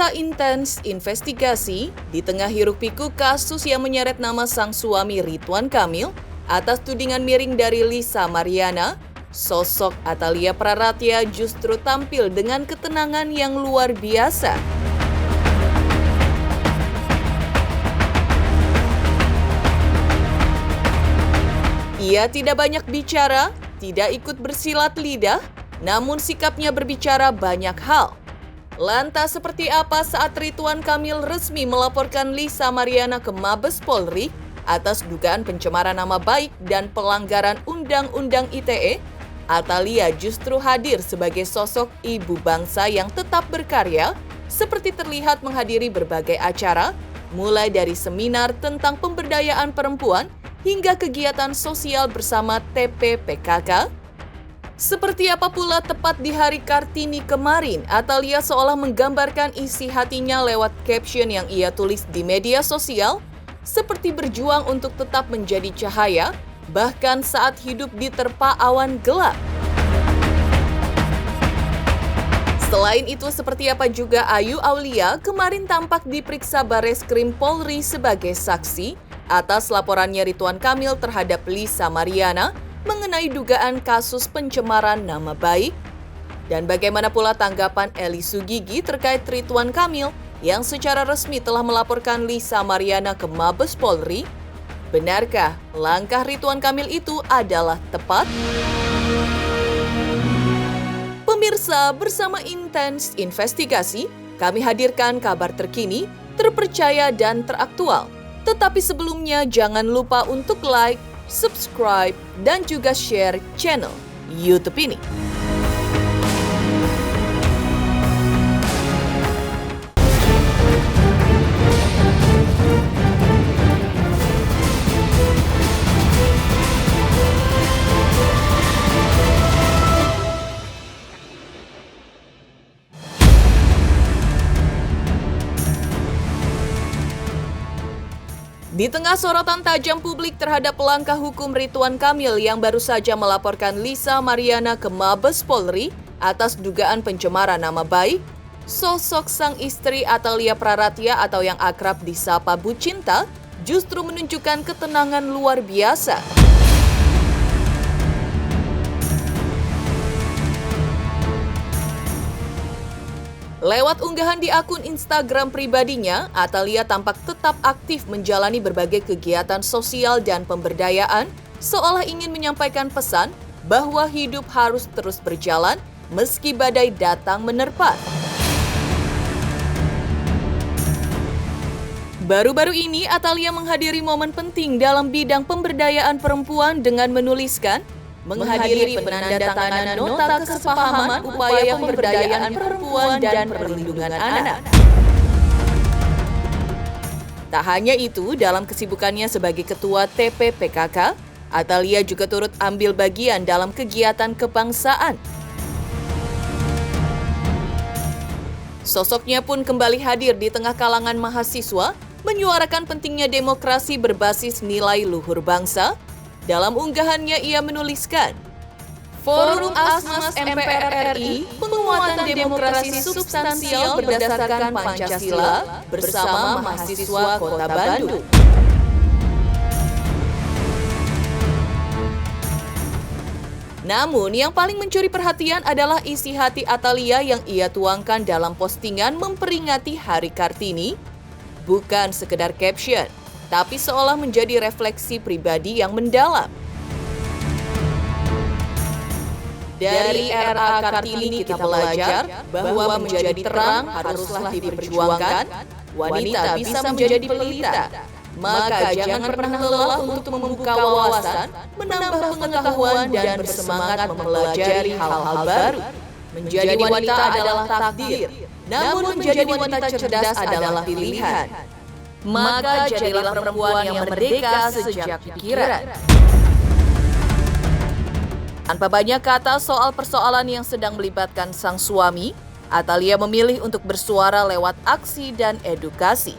Pemirsa, intens investigasi di tengah hiruk-pikuk kasus yang menyeret nama sang suami Ridwan Kamil atas tudingan miring dari Lisa Mariana, sosok Atalia Praratya justru tampil dengan ketenangan yang luar biasa. Ia tidak banyak bicara, tidak ikut bersilat lidah, namun sikapnya berbicara banyak hal. Lantas seperti apa saat Ridwan Kamil resmi melaporkan Lisa Mariana ke Mabes Polri atas dugaan pencemaran nama baik dan pelanggaran Undang-Undang ITE? Atalia justru hadir sebagai sosok ibu bangsa yang tetap berkarya, seperti terlihat menghadiri berbagai acara, mulai dari seminar tentang pemberdayaan perempuan hingga kegiatan sosial bersama TPPKK. Seperti apa pula tepat di hari Kartini kemarin, Atalia seolah menggambarkan isi hatinya lewat caption yang ia tulis di media sosial, seperti berjuang untuk tetap menjadi cahaya, bahkan saat hidup diterpa awan gelap. Selain itu, seperti apa juga Ayu Aulia kemarin tampak diperiksa Bareskrim Polri sebagai saksi atas laporannya Ridwan Kamil terhadap Lisa Mariana mengenai dugaan kasus pencemaran nama baik. Dan bagaimana pula tanggapan Eli Sugigi terkait Ridwan Kamil yang secara resmi telah melaporkan Lisa Mariana ke Mabes Polri? Benarkah langkah Ridwan Kamil itu adalah tepat? Pemirsa, bersama intens investigasi, kami hadirkan kabar terkini, terpercaya dan teraktual. Tetapi sebelumnya jangan lupa untuk like, subscribe, dan juga share channel YouTube ini. Di tengah sorotan tajam publik terhadap langkah hukum Ridwan Kamil yang baru saja melaporkan Lisa Mariana ke Mabes Polri atas dugaan pencemaran nama baik, sosok sang istri Atalia Praratya atau yang akrab disapa Bu Cinta justru menunjukkan ketenangan luar biasa. Lewat unggahan di akun Instagram pribadinya, Atalia tampak tetap aktif menjalani berbagai kegiatan sosial dan pemberdayaan, seolah ingin menyampaikan pesan bahwa hidup harus terus berjalan meski badai datang menerpa. Baru-baru ini, Atalia menghadiri momen penting dalam bidang pemberdayaan perempuan dengan menuliskan, menghadiri penandatanganan nota kesepahaman upaya pemberdayaan perempuan dan perlindungan anak. Tak hanya itu, dalam kesibukannya sebagai ketua TPPKK, Atalia juga turut ambil bagian dalam kegiatan kebangsaan. Sosoknya pun kembali hadir di tengah kalangan mahasiswa, menyuarakan pentingnya demokrasi berbasis nilai luhur bangsa. Dalam unggahannya ia menuliskan, Forum Asmas MPR RI, penguatan demokrasi substansial berdasarkan Pancasila bersama mahasiswa Kota Bandung. Namun yang paling mencuri perhatian adalah isi hati Atalia yang ia tuangkan dalam postingan memperingati Hari Kartini, bukan sekedar caption, tapi seolah menjadi refleksi pribadi yang mendalam. Dari era Kartini kita belajar bahwa menjadi terang haruslah diperjuangkan, wanita bisa menjadi pelita. Maka jangan pernah lelah untuk membuka wawasan, menambah pengetahuan dan bersemangat mempelajari hal-hal baru. Menjadi wanita adalah takdir, namun menjadi wanita cerdas adalah pilihan. Maka jadilah perempuan yang merdeka sejak pikiran. Tanpa banyak kata soal persoalan yang sedang melibatkan sang suami, Atalia memilih untuk bersuara lewat aksi dan edukasi.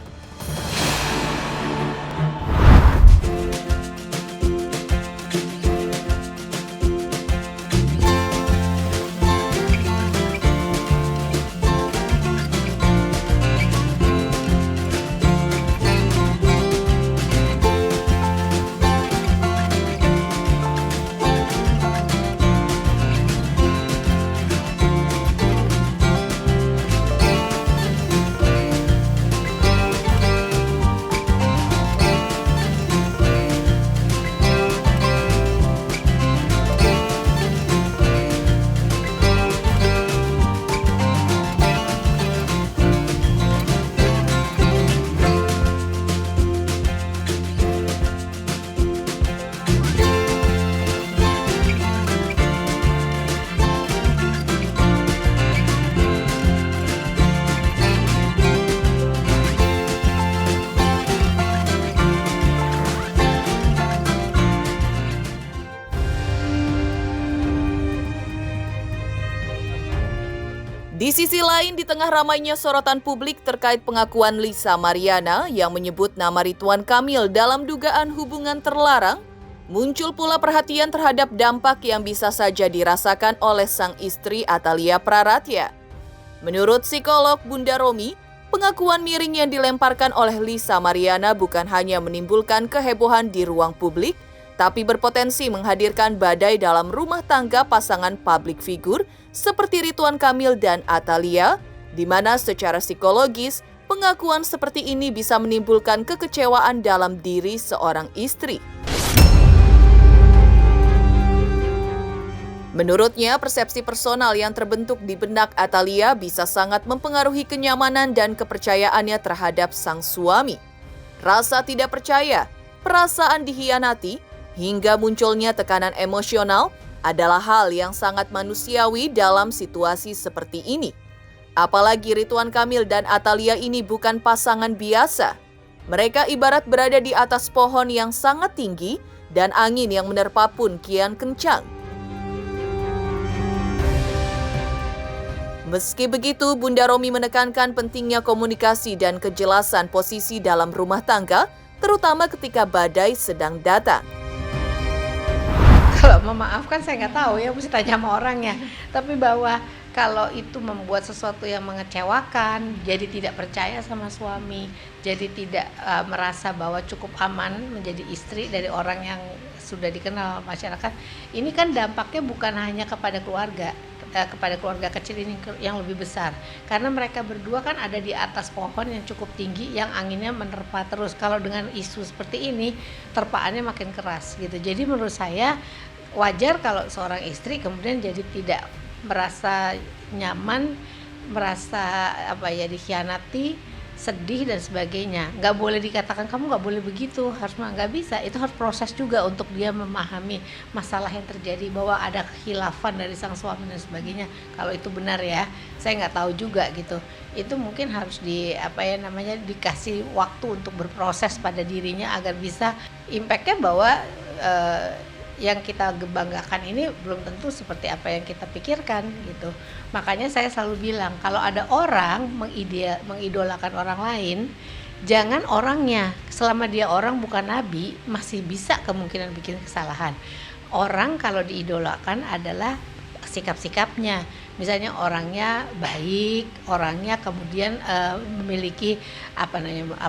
Di sisi lain, di tengah ramainya sorotan publik terkait pengakuan Lisa Mariana yang menyebut nama Ridwan Kamil dalam dugaan hubungan terlarang, muncul pula perhatian terhadap dampak yang bisa saja dirasakan oleh sang istri Atalia Praratya. Menurut psikolog Bunda Romi, pengakuan miring yang dilemparkan oleh Lisa Mariana bukan hanya menimbulkan kehebohan di ruang publik, tapi berpotensi menghadirkan badai dalam rumah tangga pasangan publik figur seperti Ridwan Kamil dan Atalia, di mana secara psikologis pengakuan seperti ini bisa menimbulkan kekecewaan dalam diri seorang istri. Menurutnya, persepsi personal yang terbentuk di benak Atalia bisa sangat mempengaruhi kenyamanan dan kepercayaannya terhadap sang suami. Rasa tidak percaya, perasaan dikhianati, hingga munculnya tekanan emosional adalah hal yang sangat manusiawi dalam situasi seperti ini. Apalagi Ridwan Kamil dan Atalia ini bukan pasangan biasa. Mereka ibarat berada di atas pohon yang sangat tinggi dan angin yang menerpa pun kian kencang. Meski begitu, Bunda Romi menekankan pentingnya komunikasi dan kejelasan posisi dalam rumah tangga, terutama ketika badai sedang datang. Kalau memaafkan saya nggak tahu ya, mesti tanya sama orangnya. Tapi bahwa kalau itu membuat sesuatu yang mengecewakan, jadi tidak percaya sama suami, jadi tidak merasa bahwa cukup aman menjadi istri dari orang yang sudah dikenal masyarakat, ini kan dampaknya bukan hanya kepada keluarga kecil ini yang lebih besar, karena mereka berdua kan ada di atas pohon yang cukup tinggi yang anginnya menerpa terus. Kalau dengan isu seperti ini terpaannya makin keras gitu. Jadi menurut saya wajar kalau seorang istri kemudian jadi tidak merasa nyaman, merasa dikhianati, sedih dan sebagainya. Nggak boleh dikatakan kamu nggak boleh begitu, nggak bisa. Itu harus proses juga untuk dia memahami masalah yang terjadi, bahwa ada kekhilafan dari sang suami dan sebagainya. Kalau itu benar ya, saya nggak tahu juga gitu. Itu mungkin harus dikasih waktu untuk berproses pada dirinya agar bisa impact-nya bahwa yang kita banggakan ini belum tentu seperti apa yang kita pikirkan gitu. Makanya saya selalu bilang, kalau ada orang mengidolakan orang lain, jangan orangnya. Selama dia orang bukan nabi, masih bisa kemungkinan bikin kesalahan. Orang kalau diidolakan adalah sikap-sikapnya. Misalnya orangnya baik, orangnya kemudian memiliki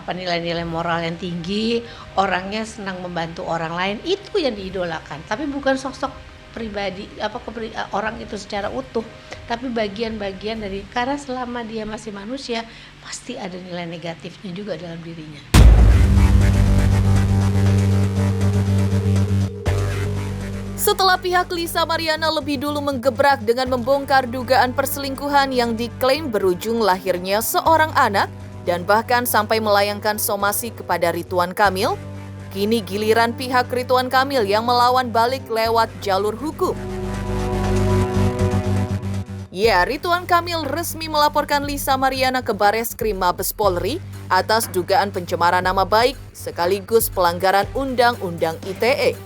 nilai-nilai moral yang tinggi, orangnya senang membantu orang lain, itu yang diidolakan. Tapi bukan sosok pribadi orang itu secara utuh, tapi bagian-bagian dari, karena selama dia masih manusia pasti ada nilai negatifnya juga dalam dirinya. Setelah pihak Lisa Mariana lebih dulu menggebrak dengan membongkar dugaan perselingkuhan yang diklaim berujung lahirnya seorang anak dan bahkan sampai melayangkan somasi kepada Ridwan Kamil, kini giliran pihak Ridwan Kamil yang melawan balik lewat jalur hukum. Ya, Ridwan Kamil resmi melaporkan Lisa Mariana ke Bareskrim Mabes Polri atas dugaan pencemaran nama baik sekaligus pelanggaran Undang-Undang ITE.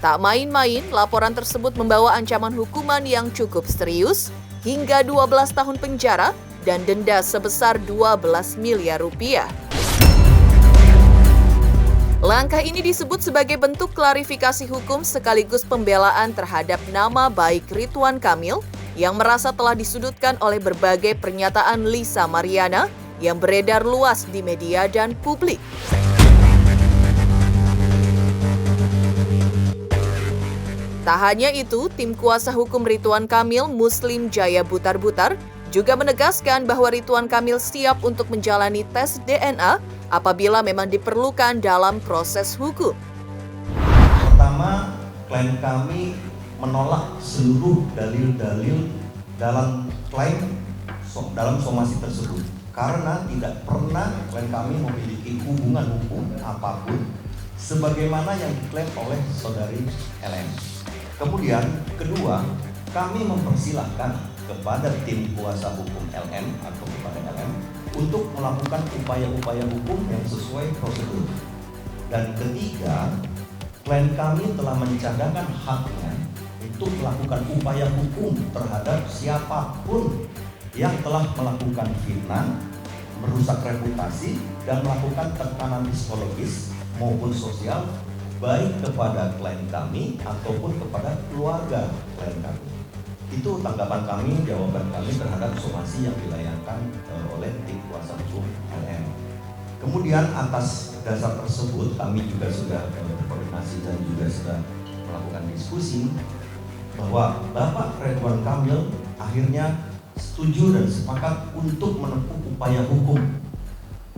Tak main-main, laporan tersebut membawa ancaman hukuman yang cukup serius hingga 12 tahun penjara dan denda sebesar 12 miliar rupiah. Langkah ini disebut sebagai bentuk klarifikasi hukum sekaligus pembelaan terhadap nama baik Ridwan Kamil yang merasa telah disudutkan oleh berbagai pernyataan Lisa Mariana yang beredar luas di media dan publik. Tak hanya itu, tim kuasa hukum Ridwan Kamil, Muslim Jaya Butar-Butar, juga menegaskan bahwa Ridwan Kamil siap untuk menjalani tes DNA apabila memang diperlukan dalam proses hukum. Pertama, klien kami menolak seluruh dalil-dalil dalam dalam somasi tersebut karena tidak pernah klien kami memiliki hubungan hukum apapun sebagaimana yang diklaim oleh saudari LM. Kemudian, kedua, kami mempersilahkan kepada tim kuasa hukum LM atau kepada LM untuk melakukan upaya-upaya hukum yang sesuai prosedur. Dan ketiga, klien kami telah mencadangkan haknya untuk melakukan upaya hukum terhadap siapapun yang telah melakukan fitnah, merusak reputasi, dan melakukan tekanan psikologis maupun sosial baik kepada klien kami ataupun kepada keluarga klien kami. Itu tanggapan kami, jawaban kami terhadap somasi yang dilayangkan oleh tim kuasa hukum LM. Kemudian atas dasar tersebut kami juga sudah berkoordinasi dan juga sudah melakukan diskusi bahwa Bapak Ridwan Kamil akhirnya setuju dan sepakat untuk menempuh upaya hukum.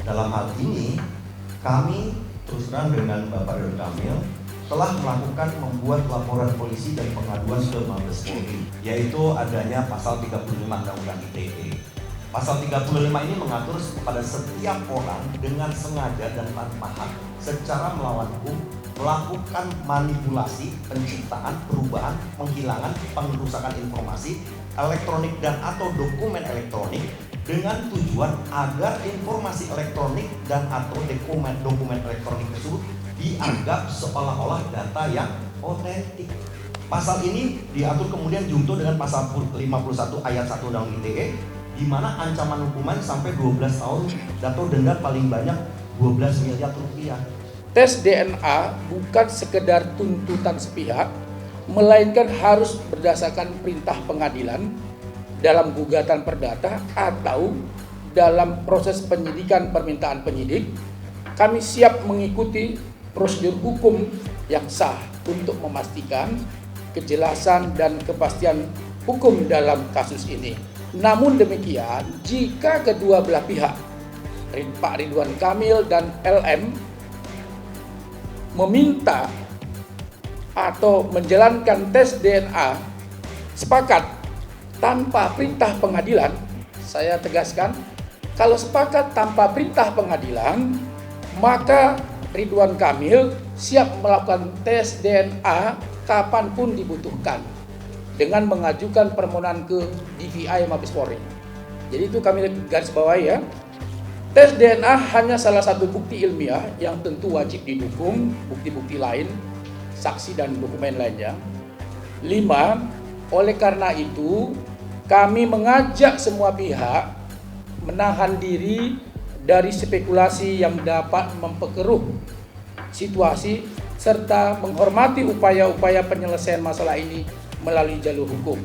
Dalam hal ini kami terus terang dengan Bapak Ridwan Kamil telah melakukan membuat laporan polisi dan pengaduan ke Mabes Polri, yaitu adanya pasal 35 Undang-Undang ITE. Pasal 35 ini mengatur kepada setiap orang dengan sengaja dan tanpa hak secara melawan hukum melakukan manipulasi, penciptaan, perubahan, penghilangan, pengerusakan informasi elektronik dan atau dokumen elektronik dengan tujuan agar informasi elektronik dan atau dokumen elektronik tersebut dianggap seolah-olah data yang otentik. Pasal ini diatur kemudian junto dengan pasal 51 ayat 1 Undang-Undang ITE, di mana ancaman hukuman sampai 12 tahun atau denda paling banyak 12 miliar rupiah. Tes DNA bukan sekedar tuntutan sepihak, melainkan harus berdasarkan perintah pengadilan dalam gugatan perdata atau dalam proses penyidikan permintaan penyidik. Kami siap mengikuti prosedur hukum yang sah untuk memastikan kejelasan dan kepastian hukum dalam kasus ini. Namun demikian, jika kedua belah pihak, Pak Ridwan Kamil dan LM, meminta atau menjalankan tes DNA sepakat tanpa perintah pengadilan, saya tegaskan, kalau sepakat tanpa perintah pengadilan, maka Ridwan Kamil siap melakukan tes DNA kapanpun dibutuhkan dengan mengajukan permohonan ke DVI Mabes Polri. Jadi itu kami garis bawahi ya. Tes DNA hanya salah satu bukti ilmiah yang tentu wajib didukung bukti-bukti lain, saksi dan dokumen lainnya. 5. Oleh karena itu, kami mengajak semua pihak menahan diri dari spekulasi yang dapat memperkeruh situasi serta menghormati upaya-upaya penyelesaian masalah ini melalui jalur hukum.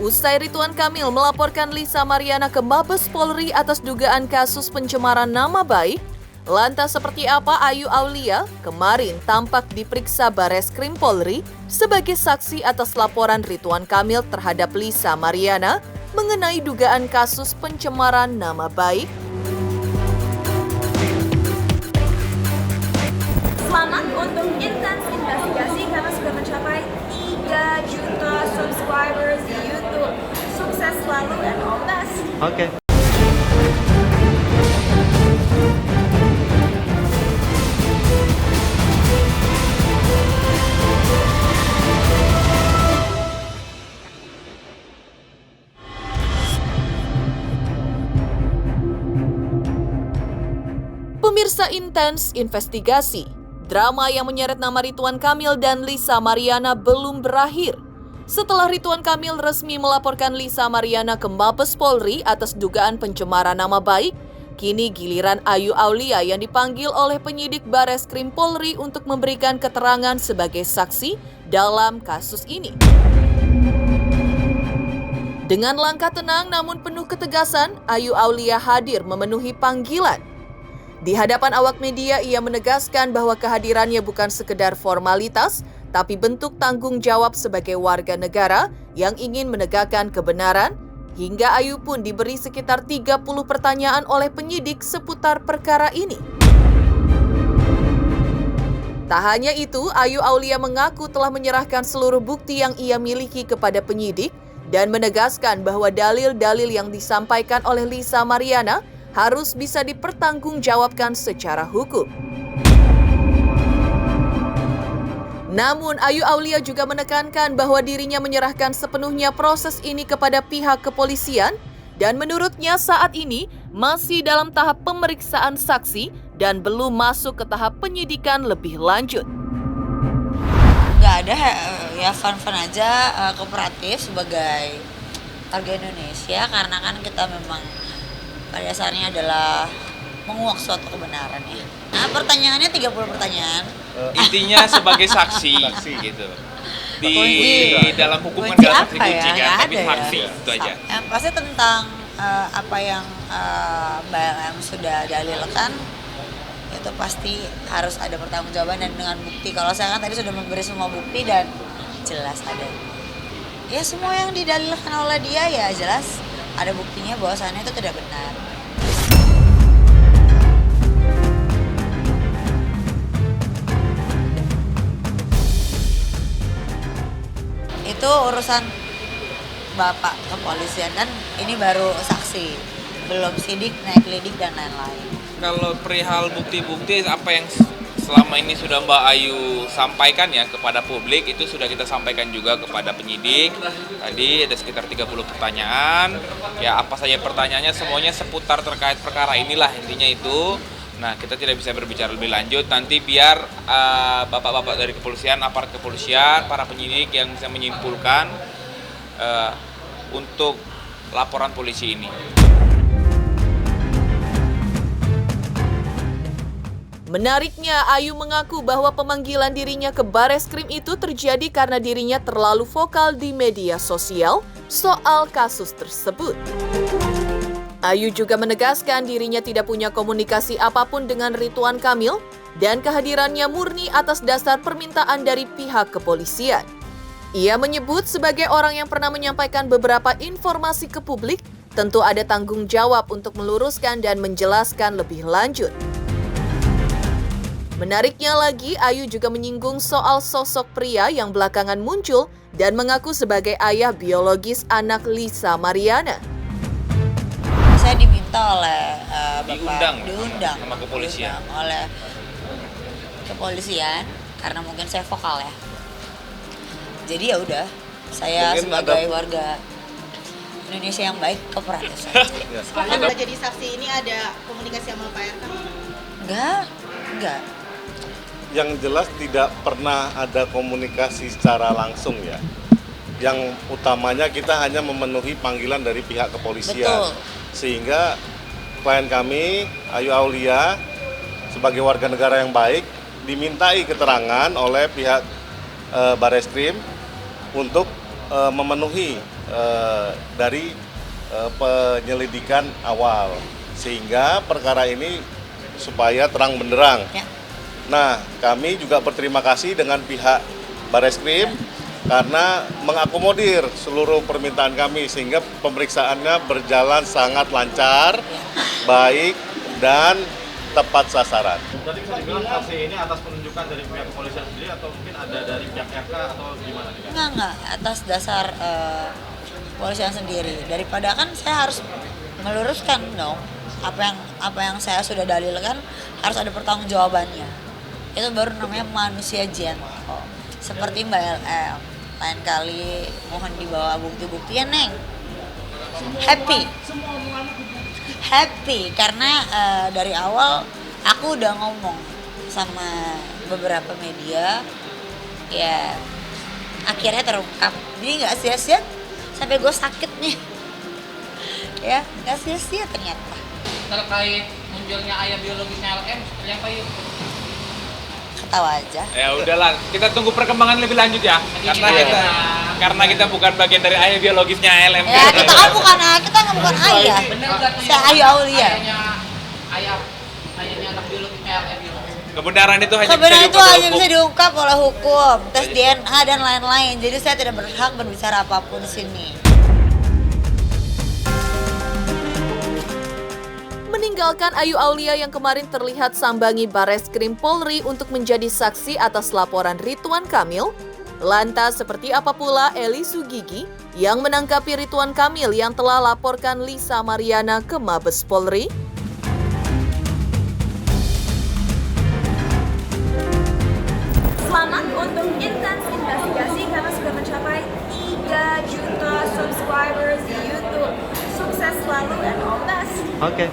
Usai Ridwan Kamil melaporkan Lisa Mariana ke Mabes Polri atas dugaan kasus pencemaran nama baik, lantas seperti apa Ayu Aulia kemarin tampak diperiksa Bareskrim Polri sebagai saksi atas laporan Ridwan Kamil terhadap Lisa Mariana mengenai dugaan kasus pencemaran nama baik? Selamat untuk Intens Investigasi karena sudah mencapai 3 juta subscribers di YouTube. Sukses selalu and all the best. Oke. Pemirsa Intens Investigasi, drama yang menyeret nama Ridwan Kamil dan Lisa Mariana belum berakhir. Setelah Ridwan Kamil resmi melaporkan Lisa Mariana ke Mabes Polri atas dugaan pencemaran nama baik, kini giliran Ayu Aulia yang dipanggil oleh penyidik Bareskrim Polri untuk memberikan keterangan sebagai saksi dalam kasus ini. Dengan langkah tenang namun penuh ketegasan, Ayu Aulia hadir memenuhi panggilan. Di hadapan awak media, ia menegaskan bahwa kehadirannya bukan sekedar formalitas, tapi bentuk tanggung jawab sebagai warga negara yang ingin menegakkan kebenaran, hingga Ayu pun diberi sekitar 30 pertanyaan oleh penyidik seputar perkara ini. Tak hanya itu, Ayu Aulia mengaku telah menyerahkan seluruh bukti yang ia miliki kepada penyidik dan menegaskan bahwa dalil-dalil yang disampaikan oleh Lisa Mariana harus bisa dipertanggungjawabkan secara hukum. Namun, Ayu Aulia juga menekankan bahwa dirinya menyerahkan sepenuhnya proses ini kepada pihak kepolisian dan menurutnya saat ini masih dalam tahap pemeriksaan saksi dan belum masuk ke tahap penyidikan lebih lanjut. Nggak ada, ya fun-fun aja, kooperatif sebagai warga Indonesia, karena kan kita memang pada dasarnya adalah menguak suatu kebenaran ya. Nah, pertanyaannya 30 pertanyaan. Intinya sebagai saksi gitu. Di dalam hukum kan Kunci ada saksi apa kunci ya? kan, Nggak tapi ada saksi ya. itu aja. Yang pasti tentang apa yang BLM sudah dalilkan, itu pasti harus ada pertanggungjawaban dan dengan bukti. Kalau saya kan tadi sudah memberi semua bukti dan jelas ada. Ya semua yang didalilkan oleh dia ya jelas ada buktinya bahwasannya itu tidak benar. Itu urusan Bapak kepolisian, dan ini baru saksi, belum sidik, naik lidik dan lain-lain. Kalau perihal bukti-bukti apa yang selama ini sudah Mbak Ayu sampaikan ya kepada publik, itu sudah kita sampaikan juga kepada penyidik. Tadi ada sekitar 30 pertanyaan. Ya apa saja pertanyaannya, semuanya seputar terkait perkara inilah intinya itu. Nah, kita tidak bisa berbicara lebih lanjut, nanti biar bapak-bapak dari kepolisian, aparat kepolisian, para penyidik yang bisa menyimpulkan untuk laporan polisi ini. Menariknya, Ayu mengaku bahwa pemanggilan dirinya ke Bareskrim itu terjadi karena dirinya terlalu vokal di media sosial soal kasus tersebut. Ayu juga menegaskan dirinya tidak punya komunikasi apapun dengan Ridwan Kamil dan kehadirannya murni atas dasar permintaan dari pihak kepolisian. Ia menyebut sebagai orang yang pernah menyampaikan beberapa informasi ke publik, tentu ada tanggung jawab untuk meluruskan dan menjelaskan lebih lanjut. Menariknya lagi, Ayu juga menyinggung soal sosok pria yang belakangan muncul dan mengaku sebagai ayah biologis anak Lisa Mariana. Saya diminta oleh Diundang sama kepolisian. Oleh kepolisian karena mungkin saya vokal ya. Jadi ya udah, saya Mungkin sebagai warga Indonesia yang baik kooperatif saja. Setelah jadi saksi ini ada komunikasi sama Pak RK? Enggak. Yang jelas tidak pernah ada komunikasi secara langsung ya. Yang utamanya kita hanya memenuhi panggilan dari pihak kepolisian. Betul. Sehingga klien kami, Ayu Aulia, sebagai warga negara yang baik, dimintai keterangan oleh pihak Bareskrim untuk memenuhi dari penyelidikan awal. Sehingga perkara ini supaya terang benderang. Ya. Nah, kami juga berterima kasih dengan pihak Bareskrim karena mengakomodir seluruh permintaan kami sehingga pemeriksaannya berjalan sangat lancar, baik dan tepat sasaran. Jadi bisa dibilang saksi ini atas penunjukan dari pihak kepolisian sendiri atau mungkin ada dari pihak RK atau gimana? Enggak, atas dasar kepolisian sendiri. Daripada kan saya harus meluruskan dong apa yang saya sudah dalilkan, harus ada pertanggungjawabannya. Itu baru namanya manusia gentle. Seperti Mbak LM, lain kali mohon dibawa bukti-bukti ya Neng. Happy karena dari awal aku udah ngomong sama beberapa media, ya akhirnya terungkap. Jadi nggak sia-sia sampai gue sakit nih. Ya nggak sia-sia ternyata. Terkait munculnya ayah biologisnya LM seperti apa yuk? Ketawa aja. Ya udahlah, kita tunggu perkembangan lebih lanjut ya. Karena kita bukan bagian dari ayah biologisnya LM. Ya kita kan bukan ayah. Saya Ayu Aulia. Ayahnya anak biologisnya LM. Kebenaran itu hanya bisa diungkap oleh hukum, tes DNA dan lain-lain. Jadi saya tidak berhak berbicara apapun di sini. Meninggalkan Ayu Aulia yang kemarin terlihat sambangi Bareskrim Polri untuk menjadi saksi atas laporan Ridwan Kamil, lantas seperti apa pula Eli Sugigi yang menangkapi Ridwan Kamil yang telah laporkan Lisa Mariana ke Mabes Polri? Selamat untuk Intens Investigasi karena sudah mencapai 3 juta subscribers di YouTube. Sukses selalu and all the best. Oke.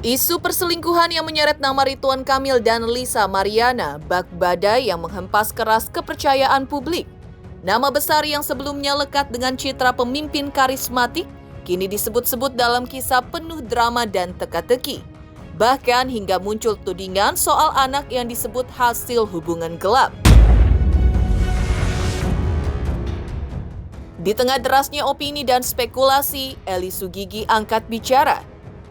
Isu perselingkuhan yang menyeret nama Ridwan Kamil dan Lisa Mariana bak badai yang menghempas keras kepercayaan publik. Nama besar yang sebelumnya lekat dengan citra pemimpin karismatik kini disebut-sebut dalam kisah penuh drama dan teka-teki. Bahkan hingga muncul tudingan soal anak yang disebut hasil hubungan gelap. Di tengah derasnya opini dan spekulasi, Eli Sugigi angkat bicara.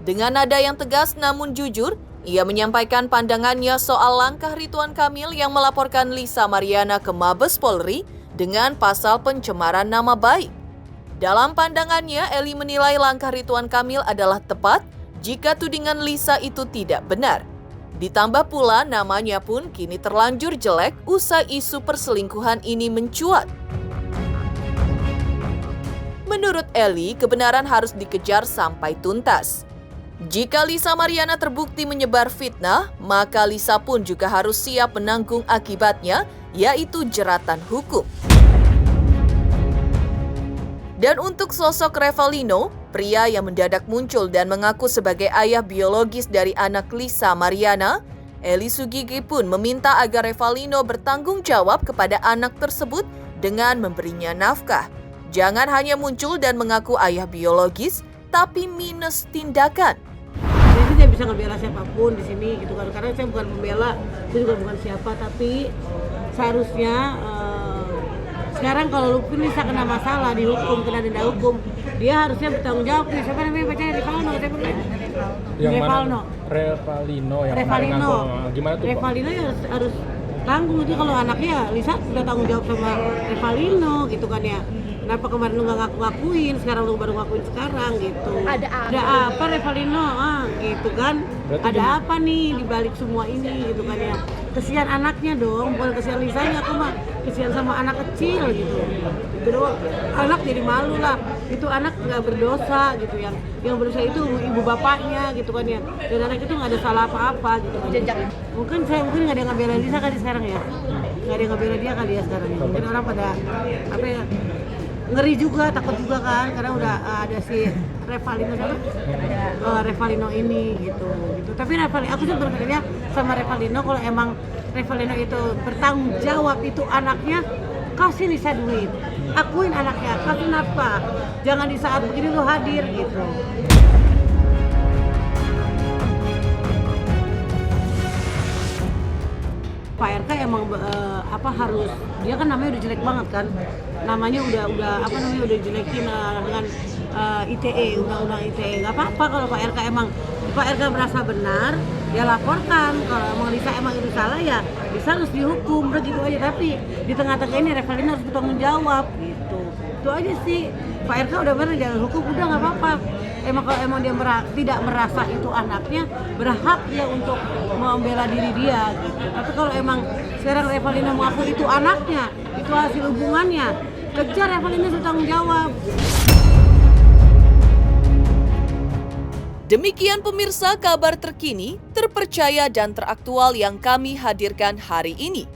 Dengan nada yang tegas namun jujur, ia menyampaikan pandangannya soal langkah Ridwan Kamil yang melaporkan Lisa Mariana ke Mabes Polri dengan pasal pencemaran nama baik. Dalam pandangannya, Eli menilai langkah Ridwan Kamil adalah tepat jika tudingan Lisa itu tidak benar. Ditambah pula namanya pun kini terlanjur jelek usai isu perselingkuhan ini mencuat. Menurut Eli, kebenaran harus dikejar sampai tuntas. Jika Lisa Mariana terbukti menyebar fitnah, maka Lisa pun juga harus siap menanggung akibatnya, yaitu jeratan hukum. Dan untuk sosok Revalino, pria yang mendadak muncul dan mengaku sebagai ayah biologis dari anak Lisa Mariana, Eli Sugigi pun meminta agar Revalino bertanggung jawab kepada anak tersebut dengan memberinya nafkah. Jangan hanya muncul dan mengaku ayah biologis, tapi minus tindakan. Jadi saya bisa ngebela siapapun di sini gitu kan, karena saya bukan pembela, saya juga bukan siapa, tapi seharusnya sekarang kalau Lisa kena masalah di hukum, kena denda hukum, dia harusnya bertanggung jawab. Siapa namanya bacanya Revalino, yang Revalino. Revalino yang Revalino. Gimana tuh, Pak? Revalino ya harus tanggung itu kalau anaknya Lisa sudah tanggung jawab sama Revalino gitu kan ya. Kenapa kemarin lu nggak ngaku-ngakuin, sekarang lu baru ngakuin sekarang gitu. Ada apa Revalino? Gitu kan. Berarti ada apa nih dibalik semua ini gitu kan ya. Kesian anaknya dong, bukan kesian Lisanya, aku mah kesian sama anak kecil gitu. Itu doang. Anak jadi malu lah. Itu anak nggak berdosa gitu, yang berdosa itu ibu bapaknya gitu kan ya. Dan anak itu nggak ada salah apa-apa gitu kan. Mungkin nggak ada yang ngebela Lisa kali sekarang ya. Nggak ada yang ngebela dia kali ya sekarang ya. Mungkin orang pada apa ya, ngeri juga, takut juga kan, karena udah ada si Revalino Revalino ini gitu. Tapi Revalino, aku sih berpikirnya sama Revalino, kalau emang Revalino itu bertanggung jawab itu anaknya, kasih Lisa duit, akuin anaknya, kasih nafkah, jangan di saat begini lu hadir gitu. Pak RK emang harus, dia kan namanya udah jelek banget kan, namanya udah jelekin dengan ITE, undang-undang ITE. Nggak apa-apa kalau Pak RK merasa benar, ya laporkan. Kalau emang Lisa emang itu salah, ya Lisa harus dihukum, udah gitu aja. Tapi di tengah-tengah ini Revalino harus bertanggung jawab gitu. Itu aja sih. Pak RK udah benar jalan hukum, udah nggak apa-apa. Kalau emang dia tidak merasa itu anaknya, berhak dia untuk membela diri dia gitu. Tapi kalau emang sekarang Revalino mengaku itu anaknya, itu hasil hubungannya, kejar Revalino bertanggung jawab. Demikian pemirsa kabar terkini, terpercaya dan teraktual yang kami hadirkan hari ini.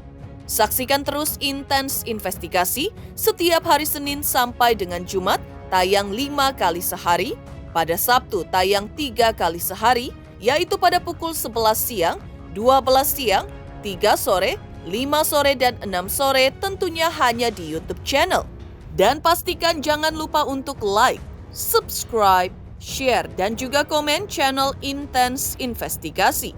Saksikan terus Intens Investigasi setiap hari Senin sampai dengan Jumat tayang 5 kali sehari, pada Sabtu tayang 3 kali sehari, yaitu pada pukul 11 siang, 12 siang, 3 sore, 5 sore, dan 6 sore, tentunya hanya di YouTube channel. Dan pastikan jangan lupa untuk like, subscribe, share, dan juga komen channel Intens Investigasi.